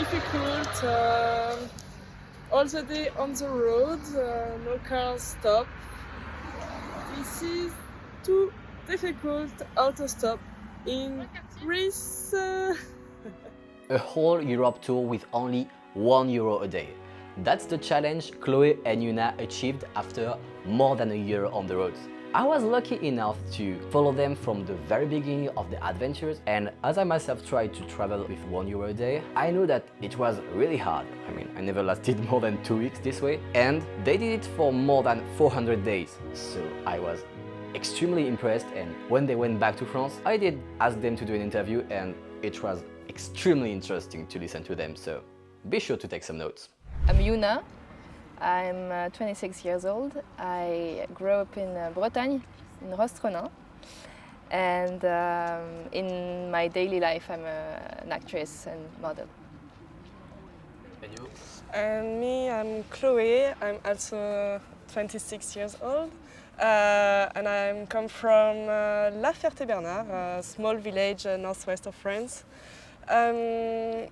difficult. All the day on the road, no cars stop. This is too difficult. Autostop in Greece. A whole Europe tour with only €1 a day. That's the challenge Chloé and Youna achieved after more than a year on the road. I was lucky enough to follow them from the very beginning of the adventures, and as I myself tried to travel with €1 a day, I knew that it was really hard. I mean, I never lasted more than 2 weeks this way, and they did it for more than 400 days. So I was extremely impressed, and when they went back to France, I did ask them to do an interview, and it was extremely interesting to listen to them, so be sure to take some notes. I'm Youna. I'm 26 years old. I grew up in Bretagne, in Rostronin. And in my daily life, I'm an actress and model. And you? And me, I'm Chloé. I'm also 26 years old. And I come from La Ferté-Bernard, a small village northwest of France. And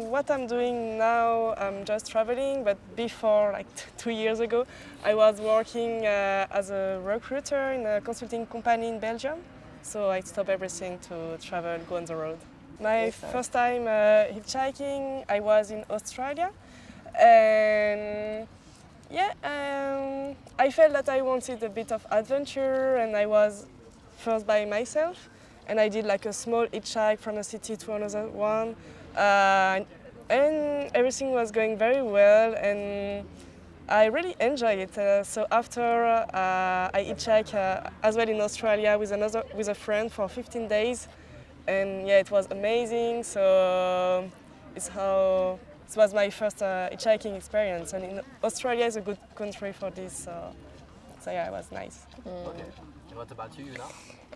what I'm doing now, I'm just traveling, but before, like 2 years ago, I was working as a recruiter in a consulting company in Belgium. So I stopped everything to travel, go on the road. My first time hitchhiking, I was in Australia. And yeah, I felt that I wanted a bit of adventure, and I was first by myself. And I did like a small hitchhike from a city to another one. And everything was going very well, and I really enjoyed it. So after I hitchhiked as well in Australia with a friend for 15 days. And yeah, it was amazing. So it was my first hitchhiking experience. And in Australia is a good country for this. So yeah, it was nice. Okay. And what about you, Youna?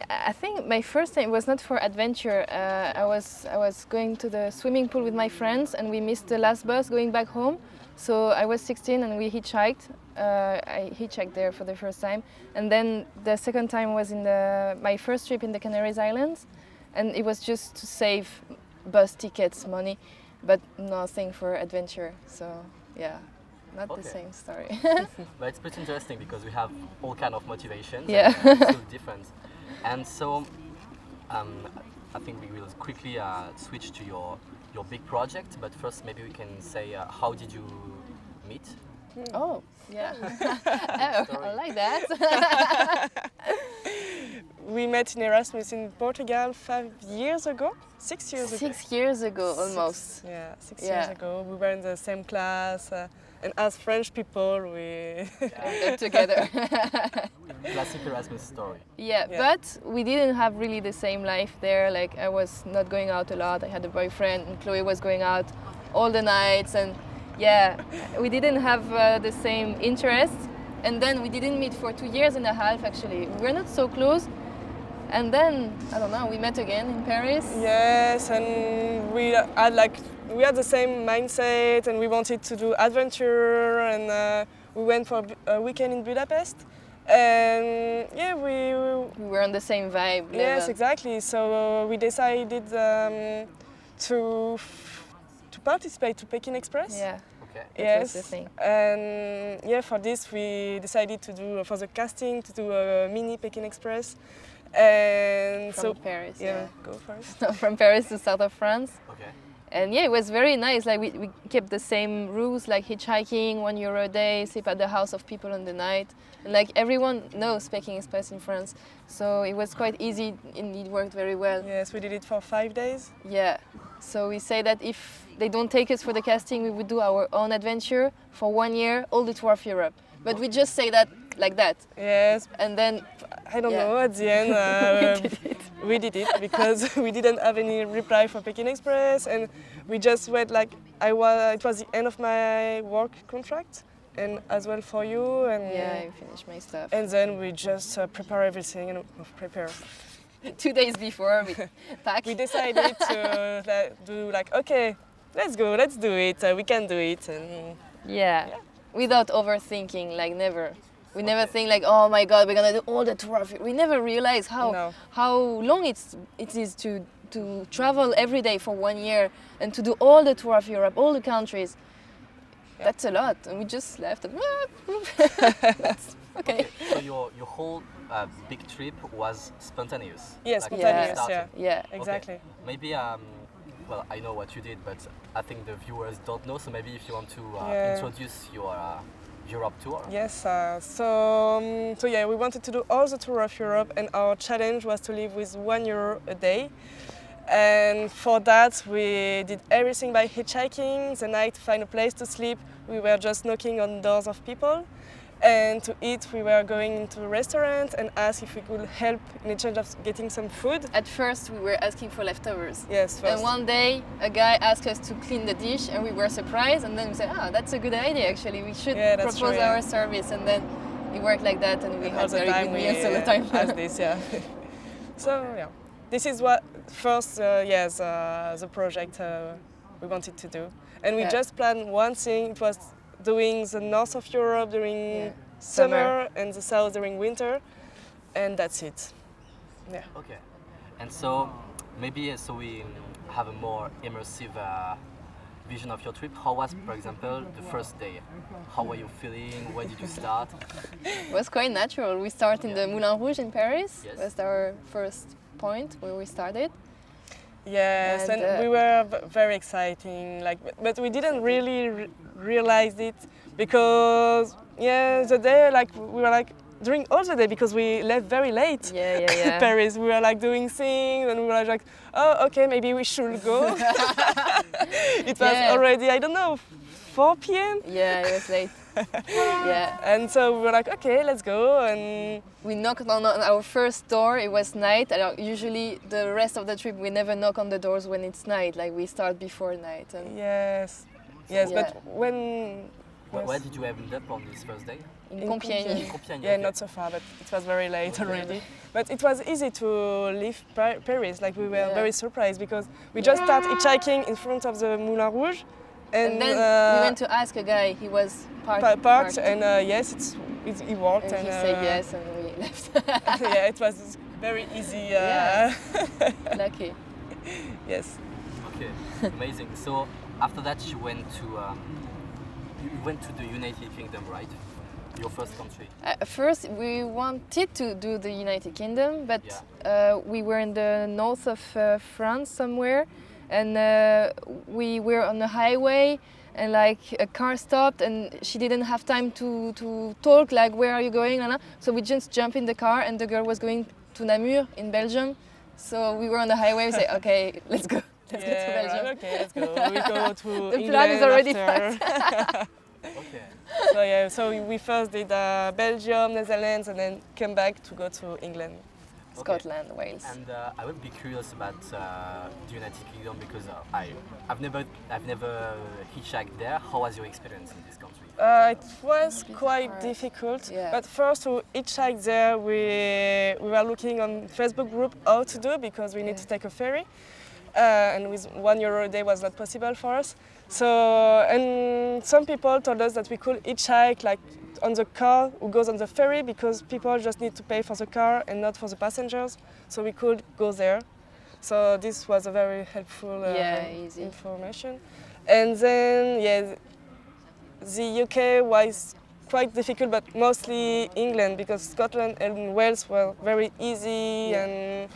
I think my first time was not for adventure. I was going to the swimming pool with my friends, and we missed the last bus going back home. So I was 16 and we hitchhiked. I hitchhiked there for the first time. And then the second time was in my first trip in the Canary Islands. And it was just to save bus tickets money, but nothing for adventure. So yeah, not the same story. But it's pretty interesting because we have all kind of motivations. Yeah. And it's so different. And so I think we will quickly switch to your big project, but first maybe we can say how did you meet? Oh, yeah. Oh, I like that. We met in Erasmus in Portugal 5 years ago, 6 years ago. 6 years ago, almost. Six years ago. We were in the same class, and as French people, we Got together. Classic Erasmus story. Yeah, but we didn't have really the same life there. Like, I was not going out a lot. I had a boyfriend, and Chloé was going out all the nights, and yeah, we didn't have the same interests. And then we didn't meet for 2 years and a half. Actually, we were not so close. And then I don't know, we met again in Paris. Yes, and we had the same mindset, and we wanted to do adventure, and we went for a weekend in Budapest. And yeah, we were on the same vibe. Yes, level. exactly. So we decided to participate to Peking Express. Yeah. Okay. That was the thing. And yeah, for this we decided to do for the casting to do a mini Peking Express. And From so Paris. yeah, go first. From Paris to south of France. Okay. And yeah, it was very nice. Like we kept the same rules, like hitchhiking, €1 a day, sleep at the house of people on the night. And like everyone knows Peking Express in France, so it was quite easy and it worked very well. Yes, we did it for 5 days. Yeah. So we say that if they don't take us for the casting, we would do our own adventure for 1 year, all the tour of Europe. But we just say that like that. Yes. And then I don't know, at the end we did it because we didn't have any reply for Peking Express, and we just went like it was the end of my work contract, and as well for you. And yeah, I finished my stuff. And then we just prepare everything and prepare. 2 days before we packed. We decided to do like, okay, let's go, let's do it, we can do it. And yeah, without overthinking, like never. We never think like, oh my God, we're gonna do all the tour of it. We never realize how long it is to to travel every day for 1 year and to do all the tour of Europe, all the countries. Yeah. That's a lot, and we just left. And that's okay. So your whole big trip was spontaneous. Yes, like, spontaneous, started. yeah. Yeah. Exactly. Maybe well, I know what you did, but I think the viewers don't know. So maybe if you want to introduce your Europe tour. Yes, so yeah, we wanted to do all the tour of Europe, and our challenge was to live with €1 a day. And for that, we did everything by hitchhiking. The night, to find a place to sleep, we were just knocking on doors of people. And to eat, we were going into a restaurant and asked if we could help in exchange of getting some food. At first, we were asking for leftovers. Yes, first. And one day, a guy asked us to clean the dish, and we were surprised. And then we said, "Oh, that's a good idea. Actually, we should propose true, our service." And then it worked like that, and we all had the very time good we meals all the time. asked this, yeah. So yeah, this is what first, the project we wanted to do, and we just planned one thing. It was doing the north of Europe during summer and the south during winter, and that's it. Yeah. Okay. And so maybe so we have a more immersive vision of your trip. How was, for example, the first day? How were you feeling? Where did you start? It was quite natural. We started in the Moulin Rouge in Paris. Yes. That's our first point where we started. Yes, and we were very exciting. But we didn't really realize it because the day we were during all the day because we left very late. Yeah. Paris. We were doing things, and we were like, oh, okay, maybe we should go. It was already, I don't know, 4 p.m. Yeah, it was late. Yeah. And so we were like, okay, let's go. And we knocked on our first door. It was night. Usually the rest of the trip we never knock on the doors when it's night. Like we start before night. And yes, but when where did you end up on this first day? In Compiègne. Yeah, not so far, but it was very late already. But it was easy to leave Paris. We were very surprised because we just started hitchhiking in front of the Moulin Rouge. And then we went to ask a guy. He was parked. And he walked. And he said yes, and we left. Yeah, it was very easy. Lucky. Yes. Okay, amazing. So after that, you went to the United Kingdom, right? Your first country. First, we wanted to do the United Kingdom, but we were in the north of France somewhere, and we were on the highway, and a car stopped, and she didn't have time to talk, where are you going? So we just jumped in the car, and the girl was going to Namur in Belgium. So we were on the highway. We said, okay, let's go. Let's go to Belgium. Right, okay, let's go. We go to The England plan is already after. Okay. So we first did Belgium, Netherlands, and then came back to go to England. Scotland, Wales. And I would be curious about the United Kingdom because I've never hitchhiked there. How was your experience in this country? It was quite difficult, but first to hitchhike there, we were looking on Facebook group how to do because we need to take a ferry, and with €1 a day was not possible for us. So, and some people told us that we could hitchhike on the car who goes on the ferry because people just need to pay for the car and not for the passengers. So we could go there. So this was a very helpful information. And then, the UK was quite difficult, but mostly England because Scotland and Wales were very easy. And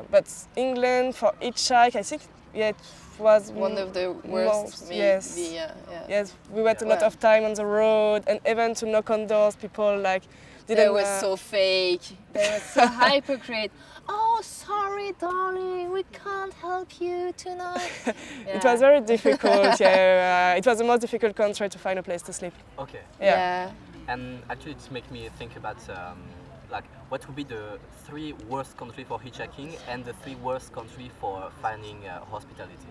but England for hitchhike, I think, it was one of the worst. Yes, we went a lot of time on the road, and even to knock on doors, people didn't. They were so fake. They were so hypocrite. Oh, sorry, darling, we can't help you tonight. It was very difficult. It was the most difficult country to find a place to sleep. Okay. Yeah. And actually, it makes me think about what would be the 3 worst countries for hitchhiking and the 3 worst countries for finding hospitality.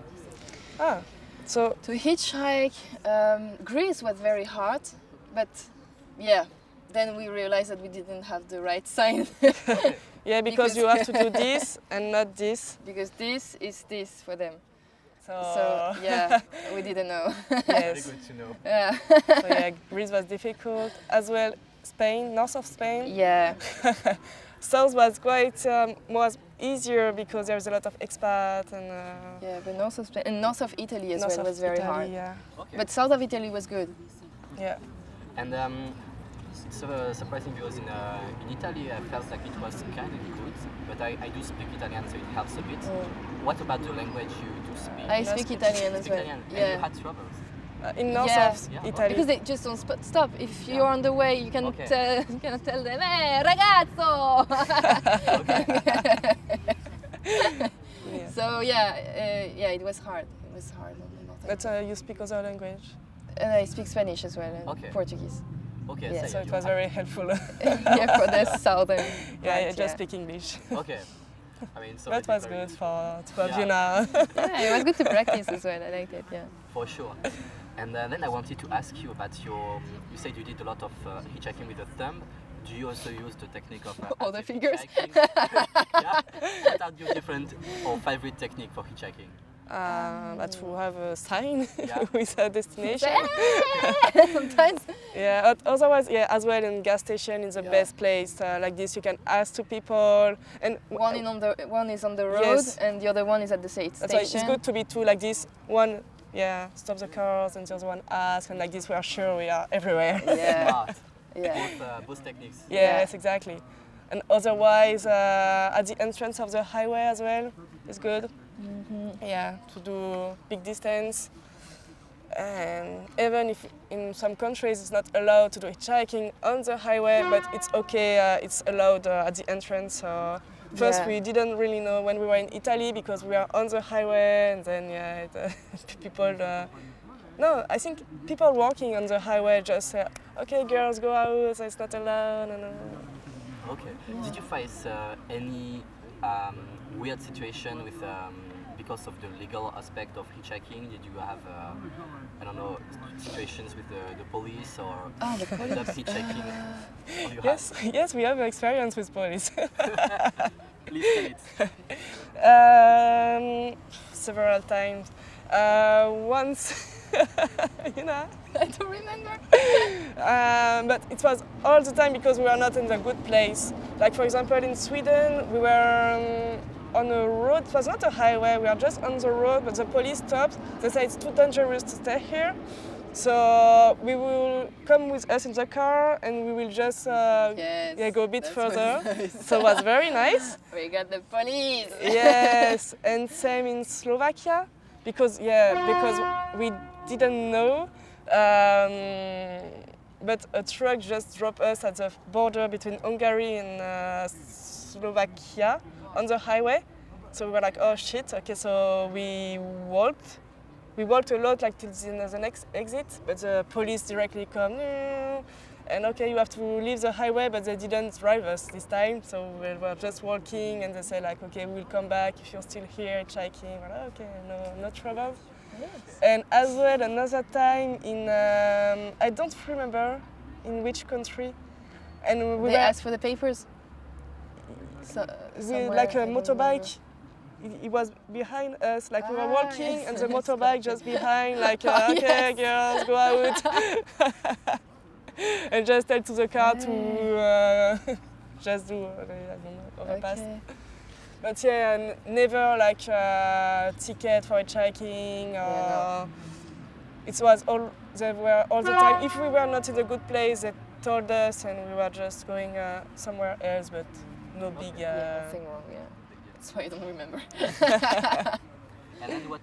So to hitchhike, Greece was very hard, but then we realized that we didn't have the right sign. because you have to do this and not this. Because this is this for them. So we didn't know. Very good to know. Yeah. So Greece was difficult as well. Spain, north of Spain. Yeah. south was quite was easier because there's a lot of expat and Yeah, but north of Spain and north of Italy as north well of was very Italy, hard. Yeah. Okay. But south of Italy was good. Yeah. And it's surprising because in Italy I felt like it was kind of good, but I do speak Italian, so it helps a bit. What about the language you do speak? I speak Italian as Speak well. Italian, and Yeah. you had troubles. In north Yeah. of Yeah, Italy. Because they just don't stop. If you're on the way, you can Okay. you cannot tell them, "Hey, ragazzo!" So yeah, it was hard. It was hard. But you speak other language. And I speak Spanish as well and Okay. Portuguese. Okay, Yeah, So it you was had- very helpful. Yeah, for the southern. Yeah, part, just speak English. Okay. I mean, so That it's was very- good for Yeah. Youna. Yeah, it was good to practice as well. I liked it. Yeah. For sure. And then I wanted to ask you about your. You said you did a lot of hitchhiking with the thumb. Do you also use the technique of All the active fingers. hitchhiking? Yeah. What are your different or favorite technique for hitchhiking? But we have a sign Yeah. with a destination. Sometimes. Yeah, otherwise, yeah, as well in gas station is the Yeah. best place. Like this, you can ask to people, and One is on the road Yes. and the other one is at the that's why station. it's good to be two like this. One, yeah, stop the cars, and the other one ask, and like this, we are sure we are everywhere. Yeah. Smart. Yeah. Both techniques. Yes, exactly. And otherwise, at the entrance of the highway as well, is good. Yeah, to do big distance. And even if in some countries it's not allowed to do hitchhiking on the highway, but it's okay, it's allowed at the entrance. First, Yeah. we didn't really know when we were in Italy because we were on the highway, and then yeah, people. No, I think people walking on the highway just say, "Okay, girls, go out. It's not allowed." Okay. Did you face any weird situation with because of the legal aspect of hitchhiking? Did you have I don't know, situations with the police or Oh, the end up police. hitchhiking? Or you Yes, yes, we have experience with police. had? Please tell it. Several times. Once, you know. I don't remember. But it was all the time because we were not in the good place. Like for example, in Sweden, we were on a road. It was not a highway. We were just on the road, but the police stopped. They said it's too dangerous to stay here. So we will come with us in the car, and we will just Yes, go a bit that's further. really nice. So it was very nice. We got the police. Yes, and same in Slovakia, because we didn't know, but a truck just dropped us at the border between Hungary and Slovakia on the highway. So we were like, oh shit, okay, so we walked a lot, like till the next exit, but the police directly come, and okay, you have to leave the highway, but they didn't drive us this time, so we were just walking, and they say like, okay, we'll come back if you're still here hitchhiking. We're like, okay, no trouble. Yes. And as well, another time in, I don't remember in which country, and we They were asked for the papers. So, somewhere, like I a don't motorbike. It was behind us, like we were walking, yes. and the motorbike just behind, like, okay, girls, go out. And just tell to the car to just do, I don't know, overpass. Okay. But yeah, never like ticket for hitchhiking, or Yeah, it was they were all the time. If we were not in a good place, they told us, and we were just going somewhere else, but no big. Yeah, nothing wrong. Yeah, that's why I don't remember. And then what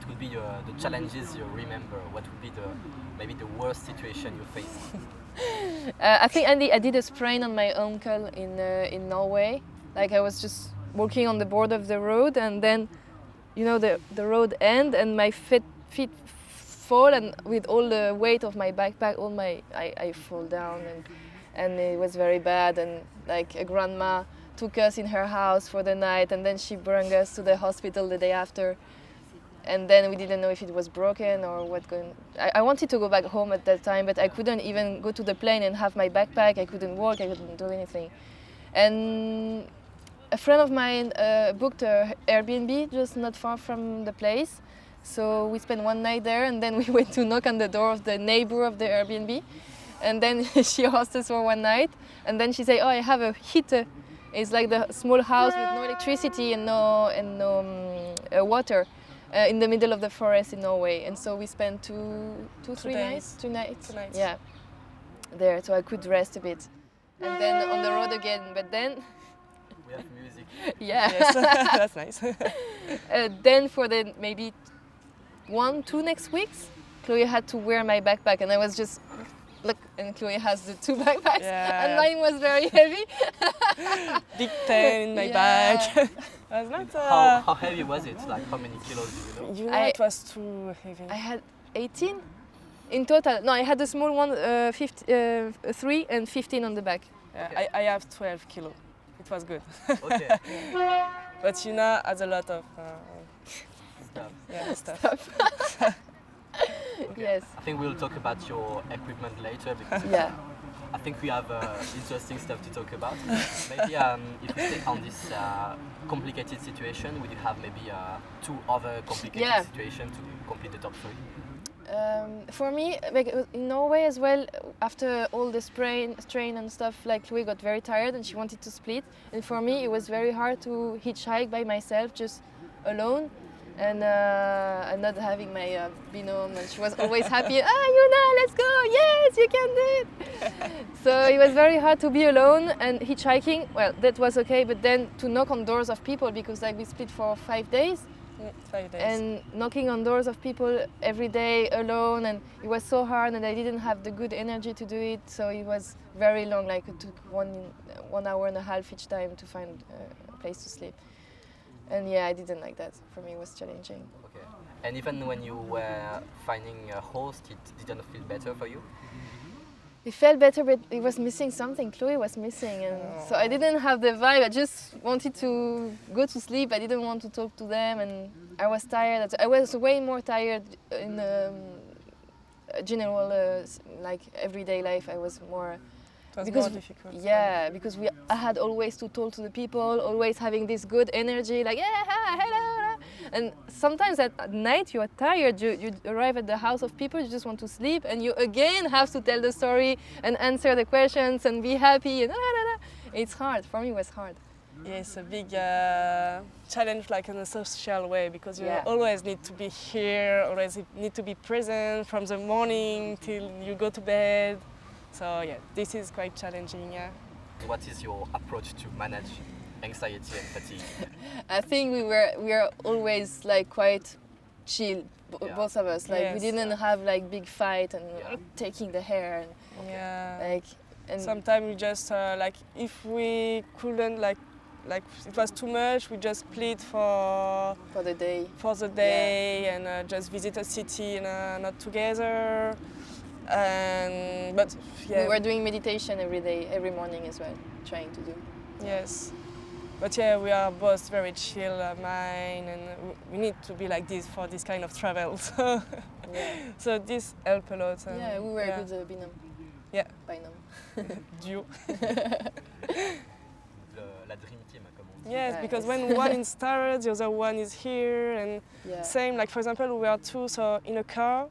would be the challenges you remember? What would be maybe the worst situation you faced? I think I did a sprain on my ankle in Norway. Like I was just walking on the border of the road, and then, the road end, and my feet fall, and with all the weight of my backpack, I fall down, and it was very bad. And like a grandma took us in her house for the night, and then she brought us to the hospital the day after. And then we didn't know if it was broken or what going. I wanted to go back home at that time, but I couldn't even go to the plane and have my backpack. I couldn't walk. I couldn't do anything. And a friend of mine booked a Airbnb just not far from the place. So we spent one night there, and then we went to knock on the door of the neighbor of the Airbnb. And then she hosts us for one night, and then she say, "Oh, I have a heater." It's like the small house with no electricity and no water in the middle of the forest in Norway. And so we spent two nights. Two nights. Yeah, there, so I could rest a bit, and then on the road again. But then We have music. yeah, Yes, that's nice. then for the maybe 1-2 next weeks, Chloe had to wear my backpack, and I was just look, and Chloe has the 2 backpacks, Yeah. and mine was very heavy. Big pain in my Yeah. back. Was not. How heavy was it? Like how many kilos do you know? You know, it was too heavy. I had 18 in total. No, I had the small one, 3 and 15 on the back. Yeah, Okay. I have 12 kilo. It was good. Okay. But Youna has a lot of Stuff. stuff. Yes. I think we'll talk about your equipment later because Yeah. I think we have interesting stuff to talk about. Maybe if we stay on this complicated situation, would you have maybe 2 other complicated Yeah. situations to complete the top 3? For me, like in Norway as well, after all the strain and stuff, like Chloe got very tired and she wanted to split. And for me, it was very hard to hitchhike by myself, just alone, and not having my binôme. And she was always happy. Youna, let's go! Yes, you can do it. So it was very hard to be alone and hitchhiking. Well, that was okay, but then to knock on doors of people because like we split for 5 days. 5 days. And knocking on doors of people every day alone, and it was so hard, and I didn't have the good energy to do it, so it was very long, like it took 1 hour and a half each time to find a place to sleep. And yeah, I didn't like that. For me, it was challenging. Okay. And even when you were finding a host, it didn't feel better for you? It felt better, but it was missing something. Chloe was missing, and so I didn't have the vibe. I just wanted to go to sleep. I didn't want to talk to them, and I was tired. I was way more tired in general, like everyday life. I was more It was because more difficult. yeah, because I had always to talk to the people, always having this good energy, like yeah, hello. And sometimes at night you are tired. You arrive at the house of people, you just want to sleep, and you again have to tell the story and answer the questions and be happy. And it's hard. For me, it was hard. Yeah, it's a big challenge, like in a social way, because you Yeah. always need to be here, always need to be present from the morning till you go to bed. So yeah, this is quite challenging. Yeah. What is your approach to manage anxiety and fatigue? I think we are always like quite chill, Yeah. both of us. Like we Yes. didn't have like big fight and Yeah. taking the hair and Yeah. like and Sometimes we just like if we couldn't like it was too much, we just split for for the day. day and just visit a city and not together. And but yeah. We were doing meditation every day, every morning as well, trying to do. Yes, but yeah, we are both very chill mind, and we need to be like this for this kind of travel. So, Yeah, so this help a lot. And yeah, we were a good binôme. Yeah. Binôme. Duo. La dream team, comme on dit. Yes, Yeah, because yes. when one is tired, the other one is here, and Yeah. same. Like for example, we are two, so in a car.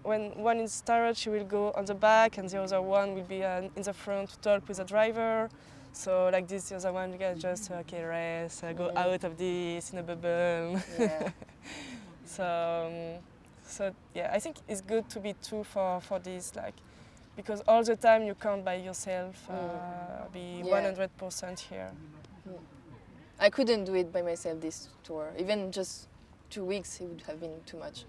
When one is tired, she will go on the back, and the other one will be in the front to talk with the driver. So like this, the other one, we can just okay, rest, go Yeah. out of this in a bubble. Yeah. So yeah, I think it's good to be two for this, like, because all the time you can't by yourself be Yeah. 100% here. I couldn't do it by myself this tour. Even just 2 weeks, it would have been too much.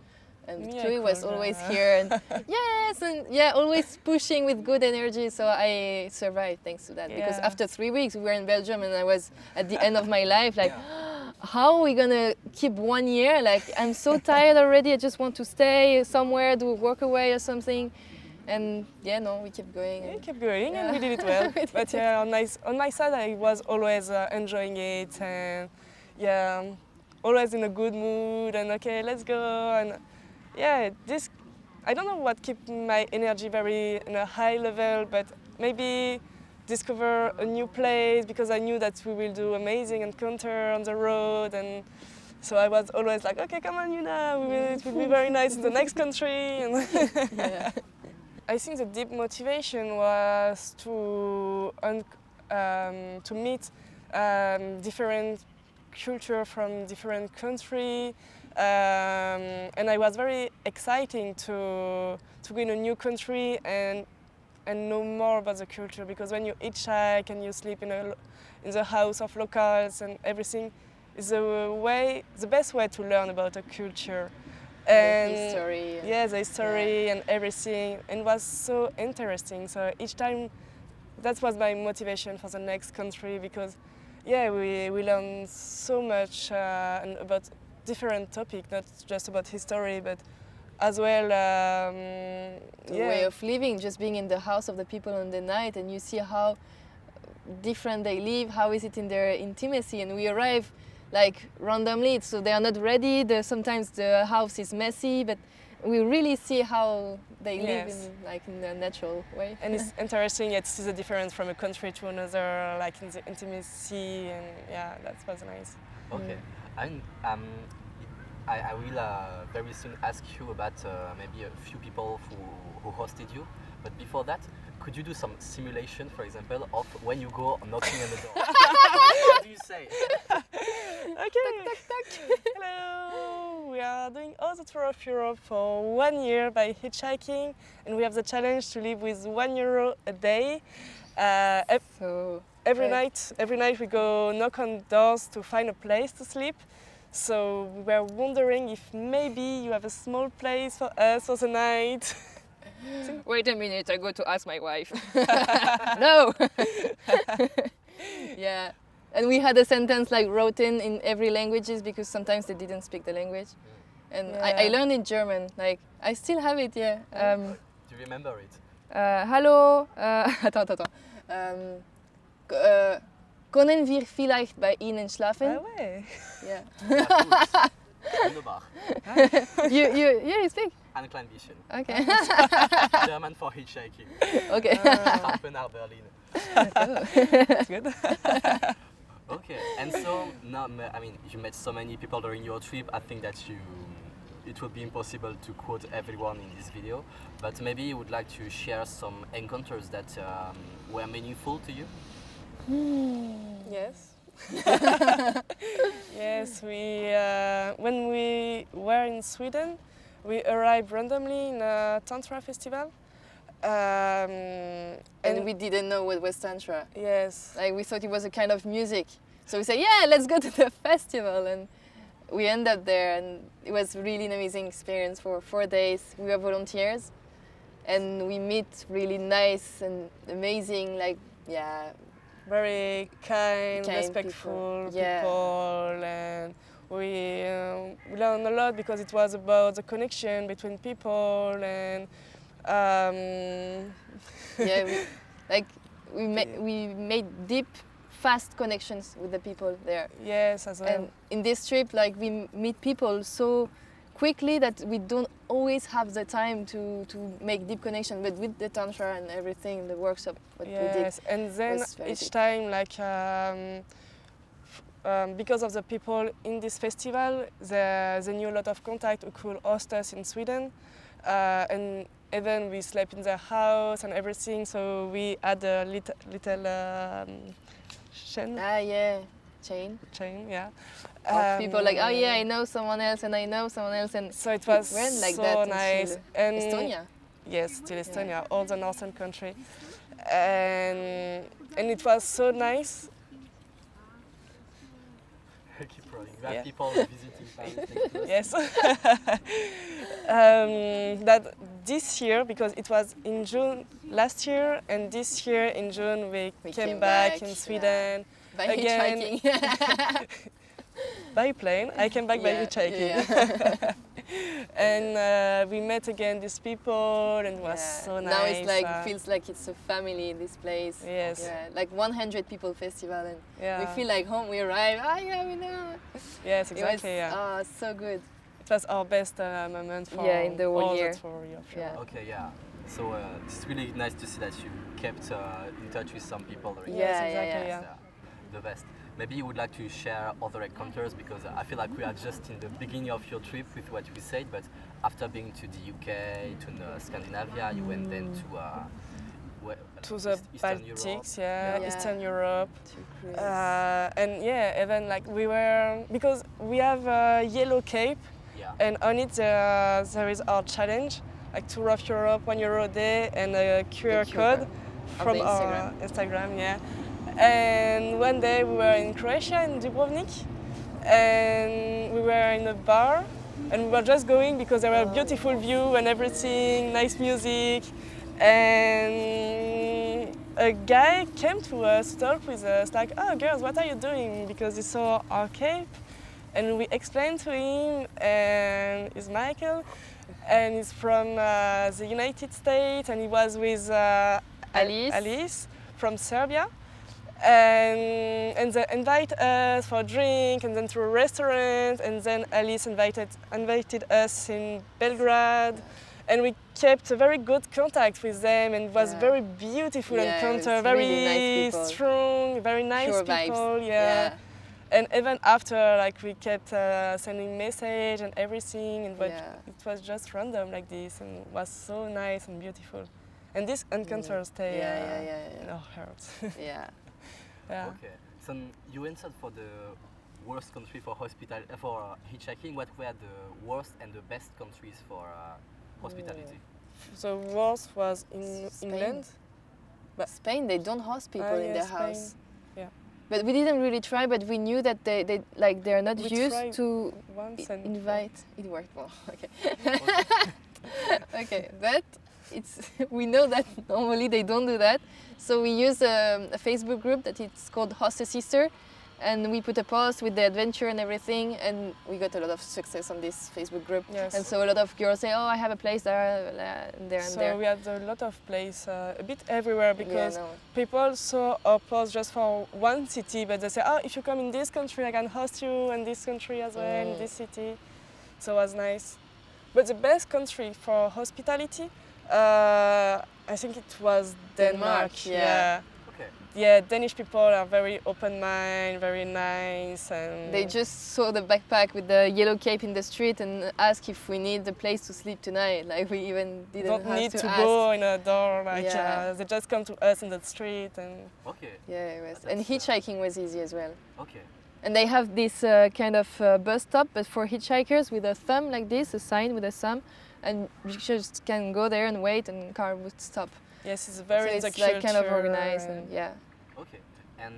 And Yeah, Chloe was cool, always yeah. here and yes, and yeah, always pushing with good energy. So I survived thanks to that. Because Yeah. after 3 weeks, we were in Belgium, and I was at the end of my life, like, how are we gonna keep 1 year? Like, I'm so tired already. I just want to stay somewhere, do work away or something. And yeah, no, we kept going. We And kept going Yeah. and we did it well. We did But yeah, on my side, I was always enjoying it, and yeah, always in a good mood, and okay, let's go. And yeah, this, I don't know what kept my energy very in a high level, but maybe discover a new place, because I knew that we will do amazing encounter on the road, and so I was always like, okay, come on, Youna, it will be very nice in the next country. And yeah. I think the deep motivation was to meet different culture from different country, and I was very exciting to go in a new country and know more about the culture, because when you hitchhike and you sleep in the house of locals and everything, is the best way to learn about a culture. And the history. Yeah, the history and everything, and it was so interesting. So each time, that was my motivation for the next country, because we learn so much and about different topics, not just about history, but as well The way of living, just being in the house of the people on the night, and you see how different they live, how is it in their intimacy, and we arrive like randomly, so they are not ready. Sometimes the house is messy, but we really see how they live in a natural way. And it's interesting to see the difference from a country to another, like in the intimacy, and that was nice. Okay, and I will very soon ask you about maybe a few people who hosted you, but before that, could you do some simulation, for example, of when you go knocking on the door? What do you say? Okay. Hello. We are doing all the tour of Europe for 1 year by hitchhiking, and we have the challenge to live with €1 a day. Every night we go knock on doors to find a place to sleep. So we were wondering if maybe you have a small place for us for the night. Wait a minute, I go to ask my wife. No. Yeah. And we had a sentence like written in every languages, because sometimes they didn't speak the language. And I learned in German. Like I still have it. Yeah. Do you remember it? Hallo. Attends. Können wir vielleicht bei Ihnen schlafen? Ah ouais. Yeah. Wunderbar. You speak? Ein klein bisschen. Okay. German for hitchhiking. Okay. Nach Berlin. That's good. Okay, and so now, I mean, you met so many people during your trip. I think that it would be impossible to quote everyone in this video, but maybe you would like to share some encounters that were meaningful to you. Yes. Yes, when we were in Sweden, we arrived randomly in a Tantra festival. And we didn't know what was Tantra. Yes. Like we thought it was a kind of music. So we said, yeah, let's go to the festival. And we ended up there, and it was really an amazing experience for 4 days. We were volunteers, and we meet really nice and amazing, very kind respectful people, and we learned a lot, because it was about the connection between people, and we made deep, fast connections with the people there. Yes, as well. And in this trip, we meet people so quickly that we don't always have the time to make deep connection. But with the Tantra and everything, the workshop, what we did. And then each time, because of the people in this festival, they knew a lot of contact who could host us in Sweden, and even we slept in their house and everything. So we had a little chain. Chain, yeah. Of people I know someone else, and I know someone else, and so it was went like so that nice. And Estonia. Yes, till Estonia, all the northern country, and it was so nice. Keep rolling. We have people visiting Paris. Yes. That this year, because it was in June last year, and this year in June we came back in Sweden. By again. hitchhiking. By plane. I came back by hitchhiking. Yeah. And we met again these people, and it was so nice. Now it's feels like it's a family, this place. Yes. Yeah, like 100 people festival, and we Yeah. feel like home. We arrive. We know. Yes, exactly. It was, so good. It was our best moment for in the whole all year. the tour. Yeah. Okay, yeah. So it's really nice to see that you kept in touch with some people. Yes, exactly. Yeah. The best. maybe you would like to share other encounters, because I feel like we are just in the beginning of your trip with what we said, but after being to the UK, to Scandinavia, you went then to To the Eastern Baltics, Europe. Eastern Europe. To Greece. And yeah, even like we were, because we have a yellow cape, Yeah. and on it there is our challenge, like Tour of Europe, €1 a day, and a QR code from the our Instagram, yeah. And one day we were in Croatia, in Dubrovnik, and we were in a bar, and we were just going because there were a beautiful view and everything, nice music, and a guy came to us, talked with us, like, "Oh, girls, what are you doing?" Because he saw our cape, and we explained to him, and he's Michael, and he's from the United States, and he was with Alice from Serbia, and they invite us for a drink, and then to a restaurant, and then Alice invited us in Belgrade, and we kept a very good contact with them, and it was very beautiful encounter, it was very really nice people. strong, very nice Pure people, vibes. yeah. And even after, like, we kept sending message and everything, and it was just random like this, and it was so nice and beautiful. And this encounter stay in our hearts. Yeah. Yeah. Okay. So you answered for the worst country for hitchhiking. What were the worst and the best countries for hospitality? The worst was in Spain. England. But Spain, they don't host people in their Spain. house. Yeah. But we didn't really try, but we knew that they're not We used tried to once and invite. It worked well. Okay. Okay, but we know that normally they don't do that. So we use a Facebook group that it's called Host a Sister, and we put a post with the adventure and everything, and we got a lot of success on this Facebook group. Yes. And so a lot of girls say, "Oh, I have a place there, and there, and there." So we had a lot of places, a bit everywhere, because no. people saw our post just for one city, but they say, "Oh, if you come in this country, I can host you in this country as well, in this city." So it was nice. But the best country for hospitality, I think it was Denmark. yeah. Okay. Yeah, Danish people are very open-minded, very nice, and They just saw the backpack with the yellow cape in the street and asked if we need a place to sleep tonight. Like, we even didn't don't have need to to ask. go in a door. Like, Yeah. they just come to us in the street, and Okay. Yeah, it was. And hitchhiking was easy as well. Okay. And they have this kind of bus stop, but for hitchhikers with a thumb like this, a sign with a thumb, and you just can go there and wait, and car would stop. yes, it's very so in the it's like kind of culture, organized, and yeah. Okay. And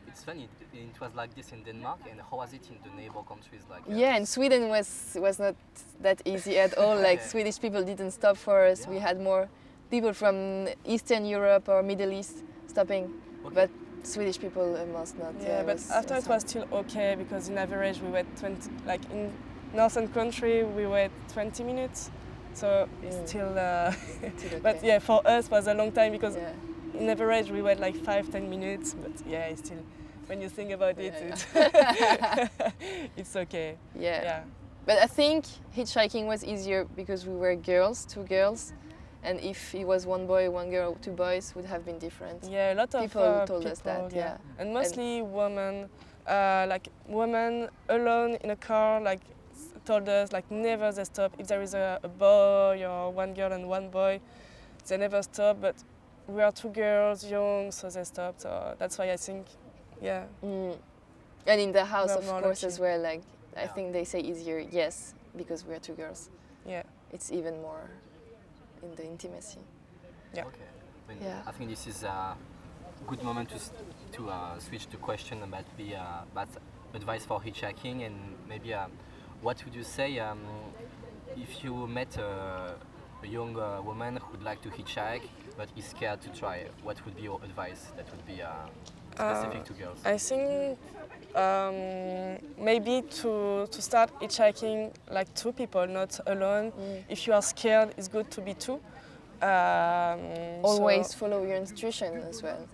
it's funny. It was like this in Denmark. And how was it in the neighbor countries like? Yeah, and Sweden was not that easy at all. Like, Swedish people didn't stop for us. We had more people from Eastern Europe or Middle East stopping, but Swedish people must not. Yeah, but after it was still okay, because in average we wait 20, like in northern country we wait 20 minutes, so it's still. okay. But yeah, for us it was a long time, because Yeah. in average we wait like 5-10 minutes. But yeah, it's still, when you think about it, it's okay. Yeah. But I think hitchhiking was easier because we were girls, 2 girls, and if it was 1 boy, 1 girl, 2 boys, would have been different. Yeah, a lot of People told us that, yeah. And mostly women, like women alone in a car, like told us, like, never they stop. If there is a boy or 1 girl and 1 boy, they never stop. But we are 2 girls, young, so they stopped. So that's why I think, yeah. And in the house, We're of more course, lucky. as well. Like, I think they say easier, yes, because we are 2 girls. Yeah. It's even more in the intimacy. Yeah. Okay. Yeah. I think this is a good moment to switch to question about about advice for hitchhiking, and maybe what would you say if you met a young woman who would like to hitchhike but is scared to try? What would be your advice that would be specific to girls? I think maybe to start hitchhiking like 2 people, not alone. If you are scared, it's good to be 2. Always follow your intuition as well.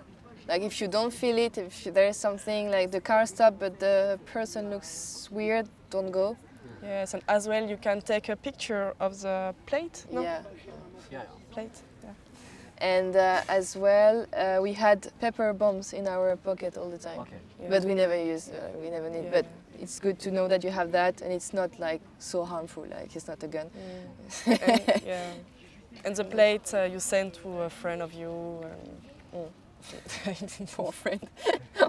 Like, if you don't feel it, if there is something like the car stopped but the person looks weird, don't go. Yes, and as well you can take a picture of the plate. No? Yeah. Yeah. Plate. Yeah. And as well, we had pepper bombs in our pocket all the time. Okay. Yeah. But we never use, we never need. Yeah. But it's good to know that you have that, and it's not like so harmful. Like it's not a gun. And, yeah. And the plate you send to a friend of you. Poor friend,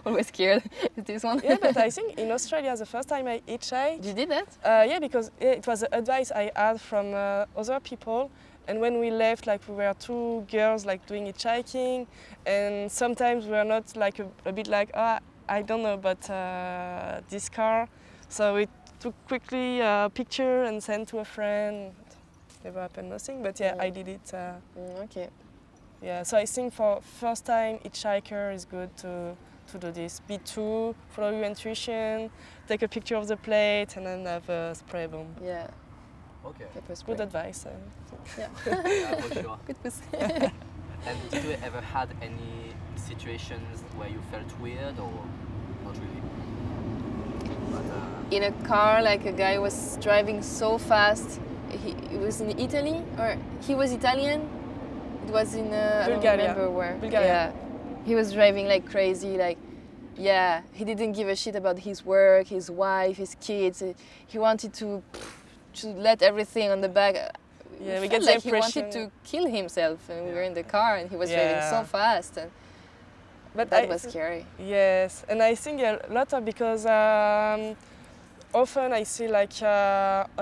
always scared. Is this one? Yeah, but I think in Australia, the first time I hitchhiked, You did that? yeah, because it was the advice I had from other people. And when we left, like we were two girls like doing hitchhiking, and sometimes we were not like a bit like, I don't know about this car. So we took quickly a picture and sent to a friend. Never happened nothing, but yeah, I did it. Okay. Yeah, so I think for first time hitchhiker is good to do this. Be two, follow your intuition, take a picture of the plate, and then have a spray bomb. Yeah. Okay. Pepper spray. Good advice. Yeah. Yeah, for sure. Good pussy. And did you ever had any situations where you felt weird or not really? But, In a car, like a guy was driving so fast. He was in Italy, or he was Italian. It was in I don't Bulgaria. remember where. Bulgaria. Yeah, he was driving like crazy. Like, yeah, he didn't give a shit about his work, his wife, his kids. He wanted to let everything on the back. Yeah, we Felt get the like he wanted impression. to kill himself, and we were in the car, and he was driving so Yeah. fast, and But that was scary. Yes, and I think a lot of because often I see like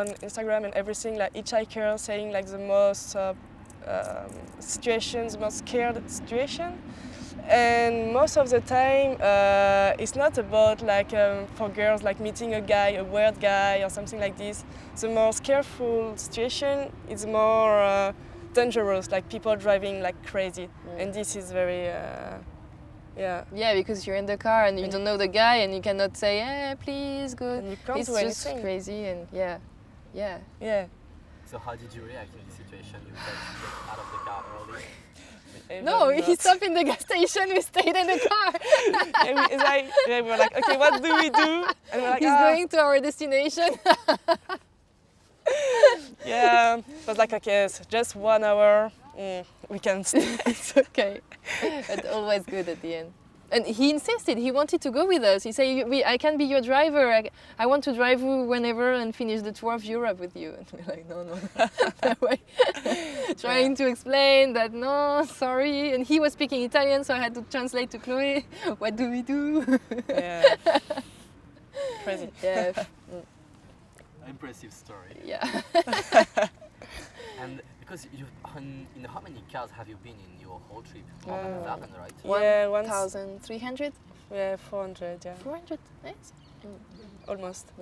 on Instagram and everything like hitchhikers saying like the most situations, most scared situation, and most of the time it's not about like for girls like meeting a guy, a weird guy or something like this. The more scareful situation is more dangerous, like people driving like crazy, and this is very yeah. Yeah, because you're in the car and you don't know the guy, and you cannot say, please, good. And you can't It's do just anything. crazy, and yeah. Yeah. so how did you react in this situation? You tried to get out of the car early? No, Even he not. stopped in the gas station, we stayed in the car. We were like, okay, what do we do? And we're like, He's going to our destination. yeah. It was like, okay, it's just 1 hour. We can stay. It's okay. But always good at the end. And he insisted, he wanted to go with us. He said, I can be your driver. I want to drive you whenever and finish the tour of Europe with you. And we're like, no. No way. Trying to explain that, no, sorry. And he was speaking Italian, so I had to translate to Chloé. What do we do? Yeah. Crazy. Yeah. Impressive story. Yeah. And because in how many cars have you been in your whole trip? More than 1,000, right? Yeah, 1,300? Yeah, 400, yeah. 400? Nice. Almost.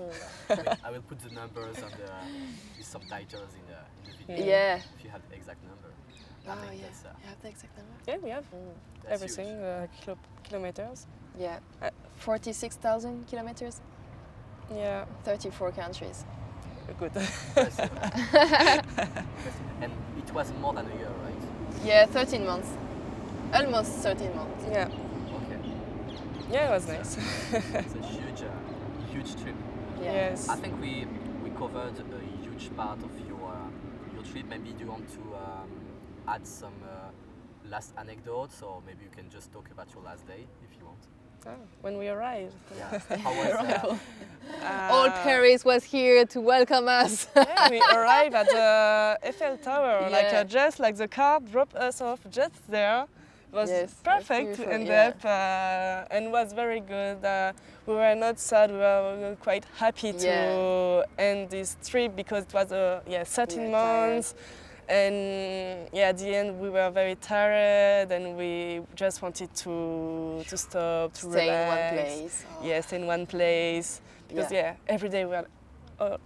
I will put the numbers on the subtitles in the video. Yeah. If you have the exact number. I Oh, think yeah. that's, You have the exact number? Yeah, we have that's everything, huge. kilometers. Yeah. Uh, 46,000 kilometers, Yeah, 34 countries. good. Impressive. And it was more than a year, right? Yeah, 13 months. Almost 13 months. Yeah, Okay. yeah, it was nice. It's a huge trip. Yeah. Yes. I think we covered a huge part of your trip. Maybe do you want to add some last anecdotes, or maybe you can just talk about your last day if you want. When we arrived. Yeah. How was All Paris was here to welcome us. Yeah, we arrived at the Eiffel Tower, Yeah. like just like the car dropped us off just there. It was Yes, perfect beautiful, to end yeah. up and was very good. We were not sad, we were quite happy to end this trip because it was 13 were months. And yeah, at the end we were very tired and we just wanted to stop, to Stay relax. in one place. Oh. Yeah, stay in one place. Because every day we were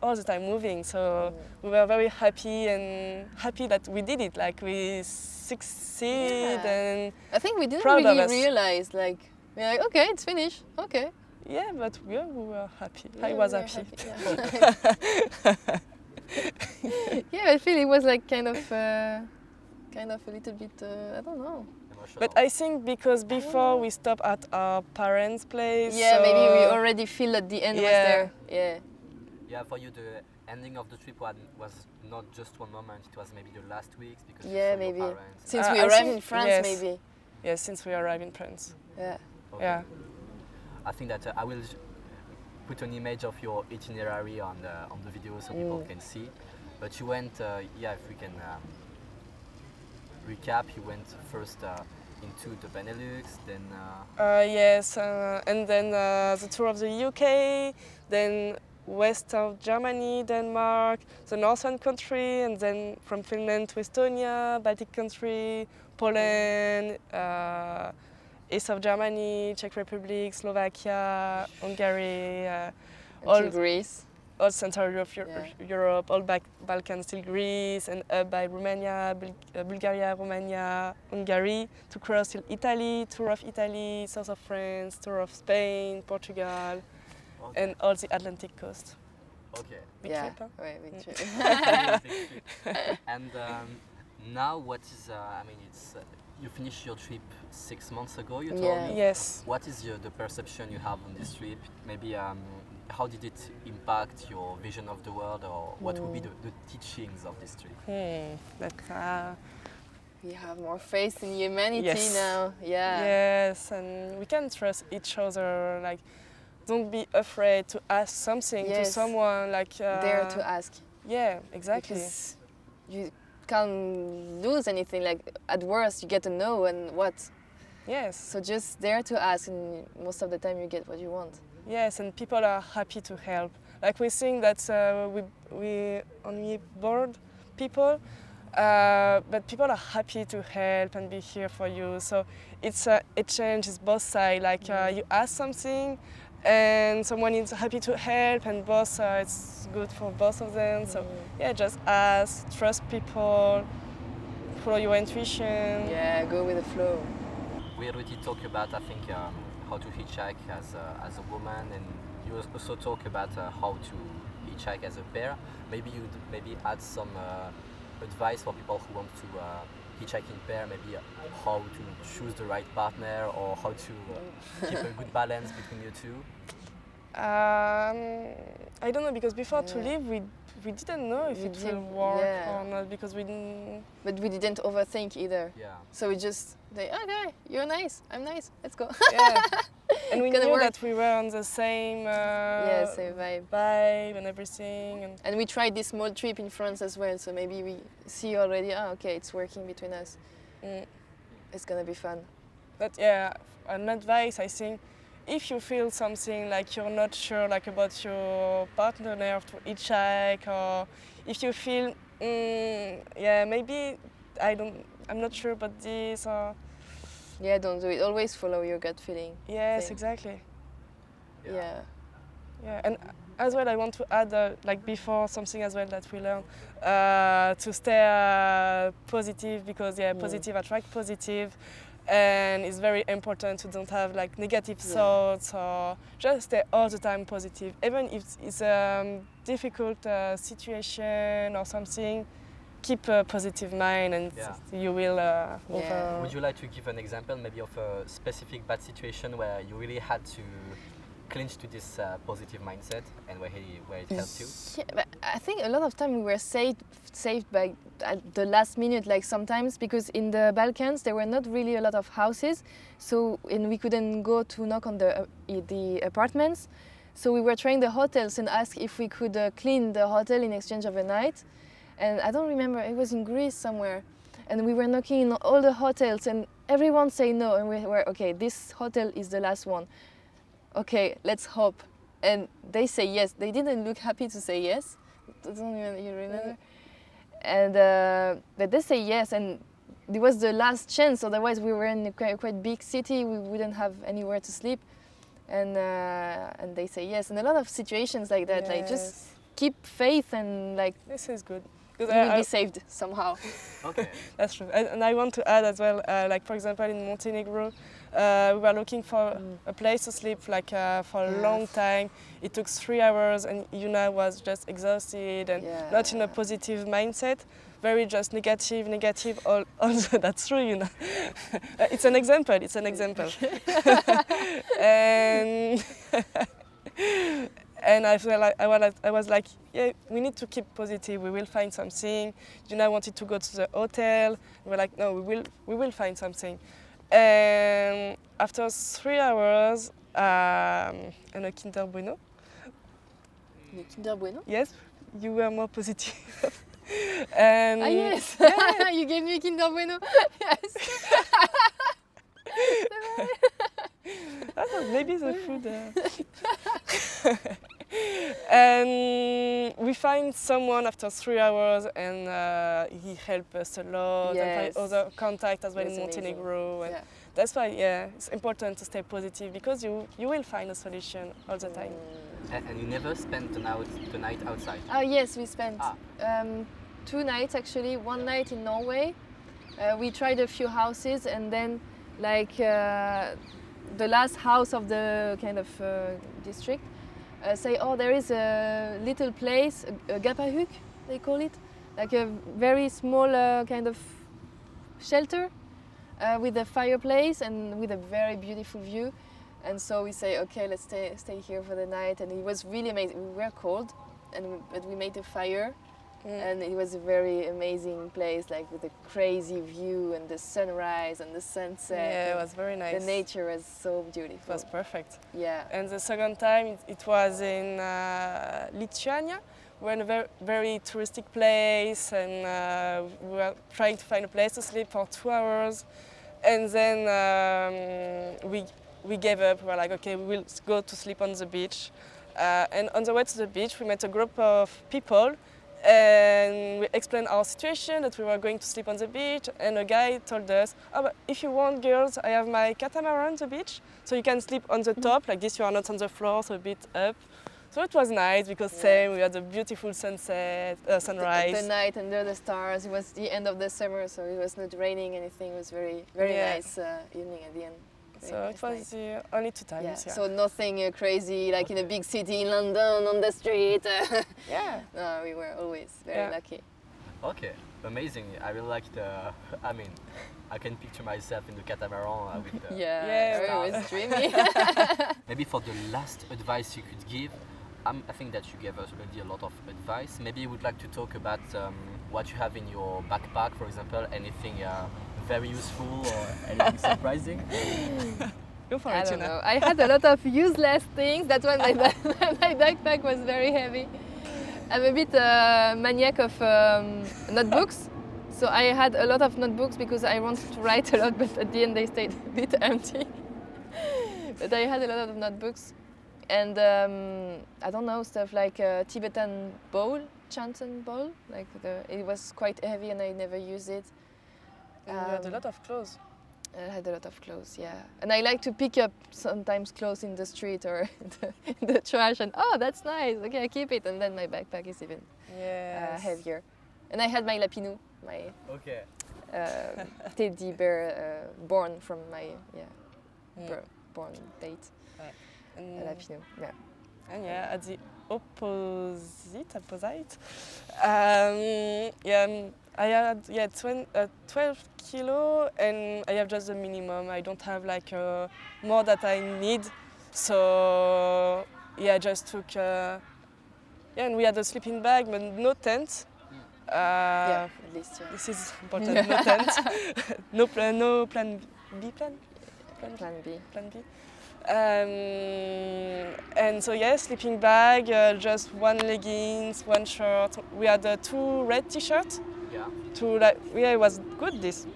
all the time moving. So we were very happy that we did it. Like we succeed and I think we didn't proud of really us. realize, like, we're like, okay, it's finished. Okay. yeah, but we were happy. I Yeah, was we were happy. yeah. Yeah, I feel it was like kind of a little bit, I don't know. emotional? But I think because before we stopped at our parents' place. Yeah, so maybe we already feel that the end was Yeah. there. Yeah. Yeah, for you the ending of the trip was not just one moment, it was maybe the last weeks because you Yeah, saw your maybe. parents. Since we I arrived think in France, yes. maybe. Yes, since we arrived in France. Yeah. Okay. Yeah. I think that I will put an image of your itinerary on the video so people can see. But you went, yeah, if we can recap, you went first into the Benelux, then Yes, and then the tour of the UK, then west of Germany, Denmark, the northern country, and then from Finland to Estonia, Baltic country, Poland, east of Germany, Czech Republic, Slovakia, Hungary, all To Greece. all Central Europe, Yeah. Europe, all Balkans, still Greece, and up by Romania, Bulgaria, Romania, Hungary, to cross till Italy, tour of Italy, south of France, tour of Spain, Portugal, okay. and all the Atlantic coast. Okay. Big Yeah. trip, huh? Right, big trip. Big trip. And now what is, I mean, it's, you finished your trip 6 months ago, you told Yeah. me. Yes. What is the perception you have on this trip? Maybe how did it impact your vision of the world, or what would be the teachings of this trip? We have more faith in humanity Yes. now. Yeah. Yes, and we can trust each other. Like, don't be afraid to ask something to Yes. someone. Like, Dare to ask. Yeah, exactly. Because you can't lose anything. Like at worst, you get a no, and what? Yes. So just dare to ask, and most of the time you get what you want. Yes, and people are happy to help. Like we think that we only bored people, but people are happy to help and be here for you. So it's a change. It's both sides. Like you ask something, and someone is happy to help, and both it's good for both of them. So yeah, just ask, trust people, follow your intuition. Yeah, go with the flow. We already talked about, I think, how to hitchhike as a woman, and you also talk about how to hitchhike as a pair. Maybe you'd add some advice for people who want to hitchhike in pair, maybe how to choose the right partner, or how to keep a good balance between you two. I don't know, because before to leave we didn't know if We it will didn't- work yeah. or not, because we didn't. But we didn't overthink either. Yeah. So we just say, okay, you're nice, I'm nice, let's go. Yeah. And we Gonna knew work. that we were on the same Yeah, same vibe. vibe and everything. And And we tried this small trip in France as well, so maybe we see already, okay, it's working between us. It's gonna be fun. but yeah, an advice, I think, if you feel something like you're not sure like about your partner to hitchhike, or if you feel yeah, maybe I'm not sure about this, or Yeah, don't do it. Always follow your gut feeling. yes, thing. exactly. Yeah. Yeah, and as well, I want to add, like before, something as well that we learned, to stay positive, because positive attract positive, and it's very important to don't have like negative thoughts, or just stay all the time positive, even if it's a difficult situation or something. Keep a positive mind, and you will over. Would you like to give an example, maybe of a specific bad situation where you really had to clinch to this positive mindset, and where it helped you? Yeah, but I think a lot of time we were saved by at the last minute, like sometimes, because in the Balkans there were not really a lot of houses, and we couldn't go to knock on the apartments, so we were trying the hotels and asked if we could clean the hotel in exchange of a night. And I don't remember, it was in Greece somewhere, and we were knocking in all the hotels and everyone say no, and we were, okay, this hotel is the last one. Okay, let's hope. And they say yes. They didn't look happy to say yes. You remember? And but they say yes, and it was the last chance. Otherwise, we were in a quite big city. We wouldn't have anywhere to sleep, and they say yes. And a lot of situations like that, like just keep faith, and like This is good. you will be saved somehow. Okay. That's true. And I want to add as well, like for example in Montenegro, we were looking for a place to sleep like for a long time. It took 3 hours, and Youna was just exhausted and not in a positive mindset. Very just negative. All that's true, Youna. It's an example. It's an example. and And I was like, yeah, we need to keep positive. We will find something. Yuna wanted to go to the hotel. We were like, no, we will find something. And after 3 hours, and a Kinder Bueno. Le Kinder Bueno? Yes, you were more positive. And yes, yeah. you gave me a Kinder Bueno. Yes. I thought maybe the food. And we find someone after 3 hours, and he helped us a lot. Yes. And find other contact as well That's in amazing. Montenegro. And Yeah. that's why, yeah, it's important to stay positive because you will find a solution all the time. And you never spent the night outside? Oh yes, we spent Ah. 2 nights actually. One night in Norway. We tried a few houses, and then like the last house of the kind of district say, oh, there is a little place, a gapahuk, they call it, like a very small kind of shelter with a fireplace and with a very beautiful view. And so we say, okay, let's stay here for the night. And it was really amazing. We were cold, but we made a fire. And it was a very amazing place, like with a crazy view and the sunrise and the sunset. Yeah, it was very nice. The nature was so beautiful. It was perfect. Yeah. And the second time, it was in Lithuania. We were in a very, very touristic place, and we were trying to find a place to sleep for 2 hours. And then we gave up. We were like, okay, we will go to sleep on the beach. And on the way to the beach, we met a group of people, and we explained our situation, that we were going to sleep on the beach. And a guy told us, oh, but if you want, girls, I have my catamaran on the beach, so you can sleep on the top, like this you are not on the floor, so a bit up. So it was nice because same, we had a beautiful sunset, sunrise. The night under the stars. It was the end of the summer, so it was not raining anything. It was very, very nice evening at the end. So it was only 2 times. Yeah. Yeah. So nothing crazy like in a big city in London on the street. Yeah. No, we were always very lucky. Okay, amazing. I really like the. I mean, I can picture myself in the catamaran with the. Yeah, it was dreamy. Maybe for the last advice you could give, I think that you gave us already a lot of advice. Maybe you would like to talk about what you have in your backpack, for example, anything very useful or anything surprising. Go for I it, don't Yuna. know. I had a lot of useless things. That's why my backpack was very heavy. I'm a bit maniac of notebooks. So I had a lot of notebooks because I wanted to write a lot, but at the end they stayed a bit empty. But I had a lot of notebooks. And I don't know, stuff like Tibetan bowl, chanson bowl. Like it was quite heavy and I never used it. And you had a lot of clothes. I had a lot of clothes, yeah. And I like to pick up sometimes clothes in the street or in the trash and, oh, that's nice, okay, I keep it. And then my backpack is even heavier. And I had my Lapinou, my teddy bear born from my, born date. And, Lapinou, yeah. And at the opposite, I had 12 kilo, and I have just the minimum. I don't have like more that I need. So I just took and we had a sleeping bag, but no tent. At least, This is important. No tent, no plan B. Plan B. And so sleeping bag, just 1 leggings, 1 shirt. We had 2 red t-shirts. Yeah. It was good. This.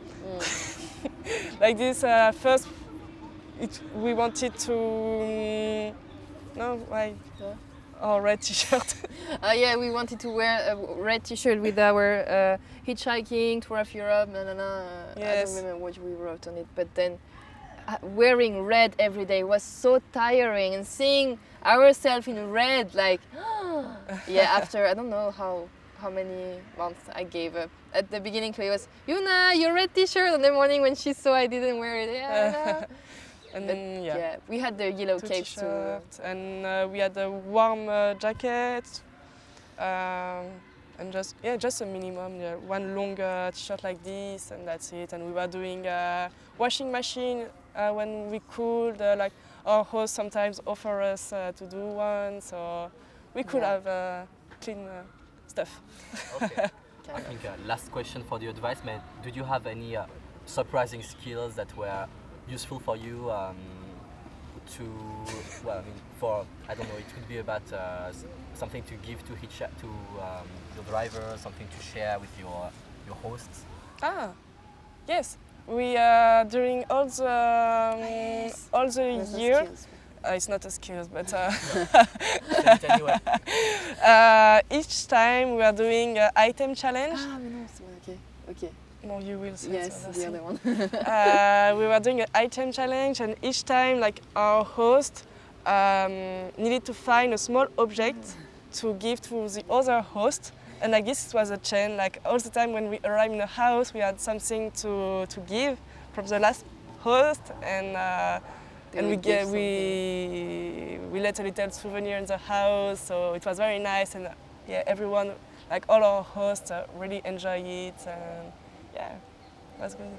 Like this. First, we wanted to. No, why? Yeah. Oh, red t-shirt. We wanted to wear a red t-shirt with our hitchhiking tour of Europe. Yes. I don't remember what we wrote on it, but then. Wearing red every day was so tiring, and seeing ourselves in red, like, after I don't know how many months I gave up. At the beginning, Chloé was, Youna, your red t-shirt, and the morning when she saw I didn't wear it, And then, we had the yellow 2 capes too. And we had a warm jacket, and just a minimum, 1 long t-shirt like this, and that's it. And we were doing washing machine when we could, like our host sometimes offer us to do one, so we could have clean stuff. Okay. I think last question for the advice, man. Did you have any surprising skills that were useful for you to, well, I mean, for, I don't know, it could be about something to give to your driver, something to share with your hosts? Yes. We during all the year. It's not a skill, but Anyway. each time we are doing an item challenge. Okay. No, you will say Yes, so, the other one. we were doing an item challenge, and each time, like our host needed to find a small object to give to the other host. And like this was a chain. Like all the time when we arrived in the house, we had something to give from the last host, and we let a little souvenir in the house. So it was very nice, and yeah, everyone, like all our hosts, really enjoy it. And yeah, it was good.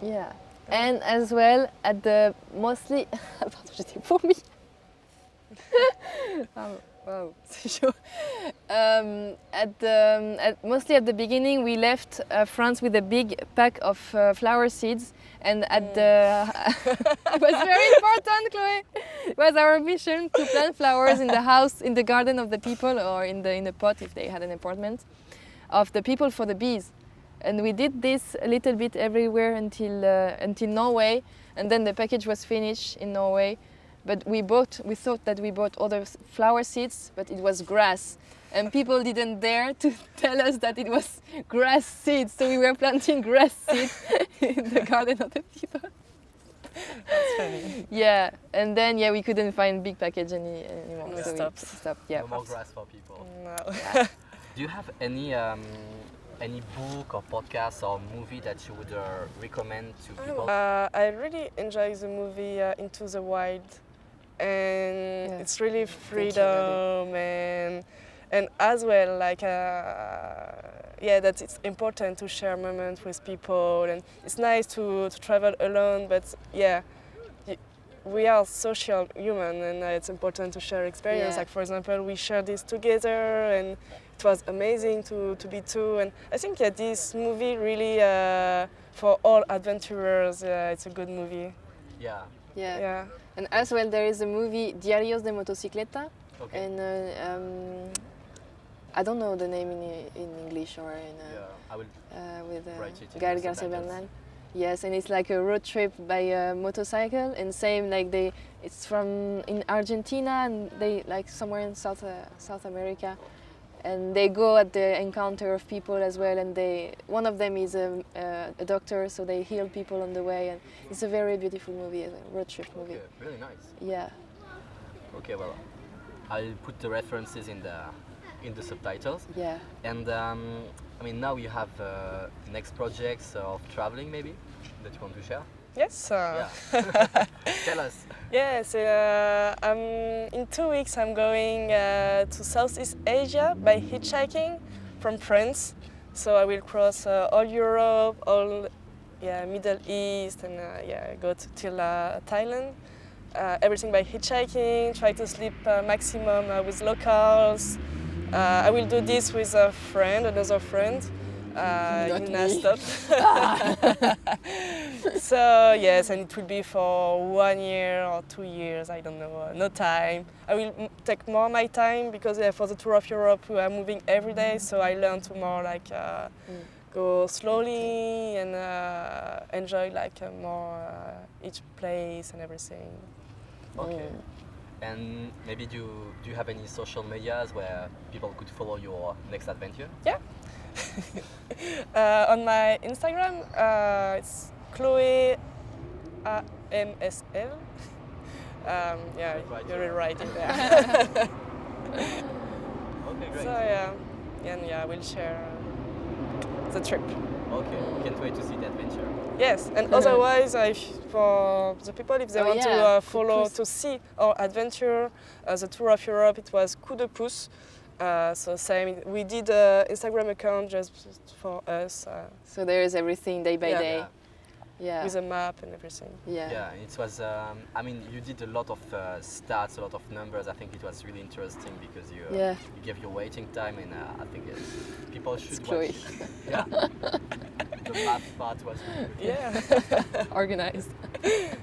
Yeah, and as well at the mostly. Pardon, j'étais vomi. Wow, c'est chaud. Mostly at the beginning, we left France with a big pack of flower seeds, and at the it was very important, Chloé. It was our mission to plant flowers in the house, in the garden of the people, or in the pot if they had an apartment, of the people for the bees. And we did this a little bit everywhere until Norway, and then the package was finished in Norway. But we thought that we bought other flower seeds, but it was grass. And people didn't dare to tell us that it was grass seeds. So we were planting grass seeds in the garden of the people. That's funny. Yeah, and then we couldn't find big package anymore. We so stopped. we stopped. Yeah. No more grass for people. No. Do you have any book or podcast or movie that you would recommend to people? I really enjoy the movie Into the Wild, and it's really freedom and as well like that it's important to share moments with people, and it's nice to travel alone, but we are social human, and it's important to share experience. Like for example, we shared this together, and it was amazing to be two. And I think this movie really for all adventurers, it's a good movie. Yeah. And as well, there is a movie Diarios de Motocicleta, and I don't know the name in English or in I will with write it in Gael the Garcia subtitles. Bernal. Yes, and it's like a road trip by a motorcycle, and same like it's from in Argentina, and they like somewhere in South America, and they go at the encounter of people as well, and one of them is a doctor, so they heal people on the way, and it's a very beautiful movie, a road trip movie. Okay, really nice. Yeah. Okay, well, I'll put the references in the subtitles. Yeah. And I mean, now you have next projects of traveling, maybe, that you want to share? Yes. Yeah. Tell us. Yes. In 2 weeks, I'm going to Southeast Asia by hitchhiking from France. So I will cross all Europe, all Middle East, and go till Thailand. Everything by hitchhiking. Try to sleep maximum with locals. I will do this with another friend. Youna stopped. So yes, and it will be for 1 year or 2 years, I don't know, no time. I will take more my time because for the tour of Europe we are moving every day, so I learn to more like go slowly and enjoy like more each place and everything. Okay. And maybe do you have any social medias where people could follow your next adventure? Yeah. On my Instagram, it's Chloé MSL. You will write it there. Okay, great. So I will share the trip. Okay, can't wait to see the adventure. Yes, and otherwise, for the people, if they want to follow, to see our adventure, the tour of Europe, it was Coup de Pouce. So same, we did an Instagram account just for us. So there is everything day by day. Yeah. with a map and everything. Yeah. Yeah, it was. I mean, you did a lot of stats, a lot of numbers. I think it was really interesting because you Yeah. you gave your waiting time, and I think people should It's watch. Chloé. Yeah, the math part was really good. Yeah. Organized. Okay.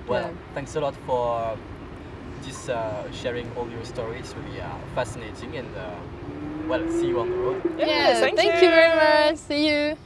Well, Yeah. thanks a lot for this sharing all your stories. Really fascinating, and well, see you on the road. Yeah, Thank you very much. See you.